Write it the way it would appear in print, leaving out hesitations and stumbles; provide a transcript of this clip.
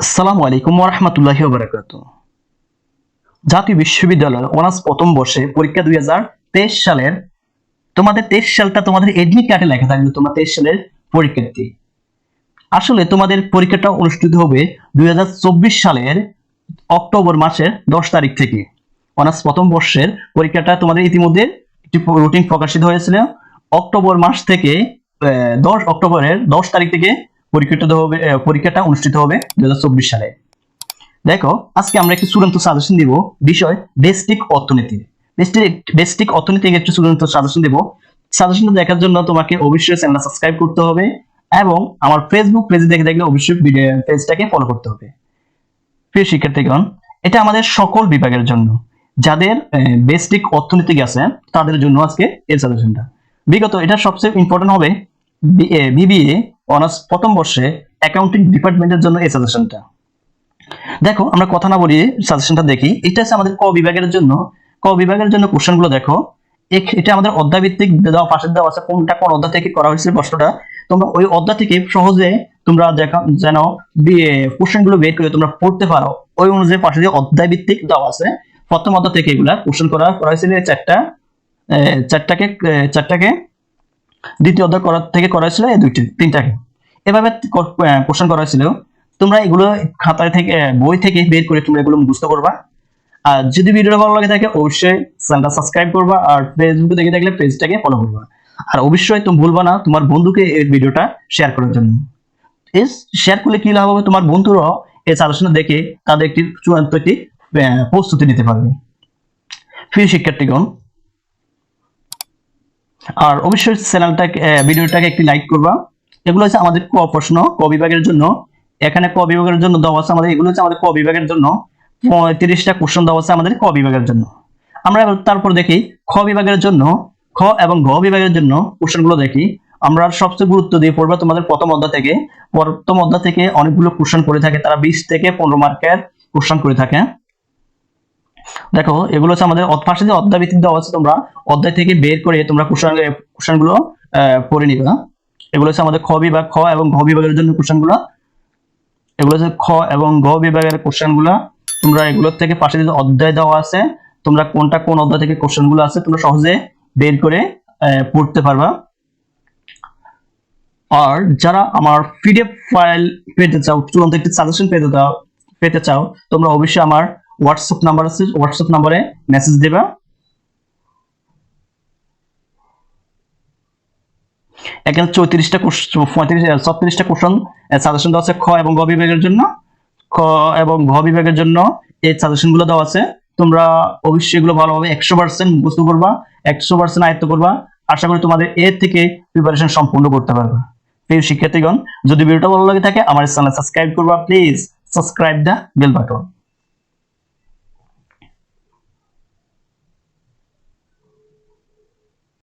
আসসালামু আলাইকুম ওয়া রাহমাতুল্লাহি ওয়া বারাকাতুহু। জাতীয় বিশ্ববিদ্যালয়ের অনার্স প্রথম বর্ষে পরীক্ষা 2023 সালের তোমাদের 23 সালটা তোমাদের এডমিট কার্ডে লেখা থাকবে তোমরা 23 সালের পরীক্ষার্থী। আসলে তোমাদের পরীক্ষাটা অনুষ্ঠিত হবে 2024 সালের অক্টোবর মাসের 10 তারিখ থেকে। অনার্স প্রথম বর্ষের পরীক্ষাটা তোমাদের ইতিমধ্যে একটি রুটিন প্রকাশিত হয়েছিল। অক্টোবর মাস থেকে 10 অক্টোবরের 10 তারিখ থেকে পরীক্ষাটা অনুষ্ঠিত হবে 2024 সালে। দেখো আজকে আমরা একটি চূড়ান্ত সাজেশন দিব বিষয় বেসিক অর্থনীতি। বেসিক অর্থনীতির একটি চূড়ান্ত সাজেশন দেব। সাজেশনটা দেখার জন্য তোমাকে অবশ্যই চ্যানেলটা সাবস্ক্রাইব করতে হবে এবং আমার ফেসবুক পেজে দেখে দেখলে অবশ্যই পেজটাকে ফলো করতে হবে। প্রিয় শিক্ষার্থীগণ, এটা আমাদের সকল বিভাগের জন্য যাদের বেসিক অর্থনীতি আছে তাদের জন্য আজকে এই সাজেশনটা। বিগত এটা সবচেয়ে ইম্পর্টেন্ট হবে বিবিএ অনার্স প্রথম বর্ষে অ্যাকাউন্টিং ডিপার্টমেন্টের জন্য এই সাজেশনটা। দেখো আমরা কথা না বলি সাজেশনটা দেখি। এটা আছে আমাদের ক বিভাগের জন্য। ক বিভাগের জন্য কোশ্চেনগুলো দেখো। এটা আমাদের অধ্যায় ভিত্তিক দেওয়া, পাশে দেওয়া আছে কোনটা কোন অধ্যায় থেকে করা হয়েছে প্রশ্নটা। তোমরা ওই অধ্যায় থেকে সহজে তোমরা যেন কোশ্চেনগুলো বের করে তোমরা পড়তে পারো, ওই অনুযায়ী পাশে দিয়ে অধ্যায় ভিত্তিক দেওয়া আছে। প্রথম অধ্যায় থেকে এগুলা কোশ্চেন করা হয়েছিল চারটাকে, দ্বিতীয় অধ্যায় থেকে করা হয়েছিল এই তিনটাকে। এভাবে কোশ্চেন করা হয়েছিল। তোমরা এগুলো খাতায় থেকে বই থেকে বের করে তোমরা এগুলো মুখস্থ করবা। আর যদি ভিডিওটা ভালো লাগে থাকে অবশ্যই চ্যানেলটা সাবস্ক্রাইব করবা আর ফেসবুকে দেখে থাকলে পেজটাকে ফলো করবা। আর অবশ্যই তুমি ভুলবা না তোমার বন্ধুকে এই ভিডিওটা শেয়ার করার জন্য। এই শেয়ার করলে কি লাভ হবে, তোমার বন্ধুরাও এই সাজেশন দেখে তাদের একটি চূড়ান্ত একটি প্রস্তুতি নিতে পারবে। প্রিয় শিক্ষার্থীগণ, আর অবশ্যই ভিডিওটাকে একটি লাইক করবা। এগুলো হচ্ছে আমাদের ক প্রশ্ন ক বিভাগের জন্য। এখানে ক বিভাগের জন্য দেওয়া আছে আমাদের, এগুলো হচ্ছে আমাদের ক বিভাগের জন্য 35টা কোশ্চেন দেওয়া আছে আমাদের ক বিভাগের জন্য। আমরা তারপর দেখি খ বিভাগের জন্য, খ এবং ঘ বিভাগের জন্য কোশ্চেনগুলো দেখি। আমরা সবচেয়ে গুরুত্ব দিয়ে পড়বো তোমাদের প্রথম অধ্যায় থেকে। প্রথম অধ্যায় থেকে অনেকগুলো কোশ্চেন করে থাকে, তারা 20 থেকে 15 মার্কের কোশ্চেন করে থাকে। দেখো এগুলো হচ্ছে আমাদের পাশে যে অধ্যায় ভিত্তিক দেওয়া আছে, তোমরা অধ্যায় থেকে বের করে তোমরা কোশ্চেনগুলো পড়ে নিবে। এগুলো হচ্ছে আমাদের খ বিভাগ, খ এবং ঘ বিভাগের জন্য কোশ্চেনগুলো। এগুলো হচ্ছে খ এবং ঘ বিভাগের কোশ্চেনগুলো। তোমরা এগুলোর থেকে পাশে যে অধ্যায় দেওয়া আছে, তোমরা কোনটা কোন অধ্যায় থেকে কোশ্চেনগুলো আছে তোমরা সহজে বের করে পড়তে পারবা। আর যারা আমার পিডিএফ ফাইল পেতে চাও, চূড়ান্ত একটি সাজেশন পেতে চাও, তোমরা অবশ্যই আমার হোয়াটসঅ্যাপ নাম্বার আছে, হোয়াটসঅ্যাপ নাম্বারে মেসেজ দেবা। এখানে 36টা কোশ্চেন সাজেশন দেওয়া আছে খ এবং গ বিভাগের জন্য। খ এবং ঘ বিভাগের জন্য এই সাজেশন গুলো দেওয়া আছে। তোমরা অবশ্যই এগুলো ভালোভাবে 100% মুখস্থ করবা, 100% আয়ত্ত করবা। আশা করি তোমাদের এর থেকে প্রিপারেশন সম্পূর্ণ করতে পারবে। প্রিয় শিক্ষার্থীগণ, যদি ভিডিওটা ভালো লাগে থাকে আমার চ্যানেল সাবস্ক্রাইব করবা, please subscribe the bell button.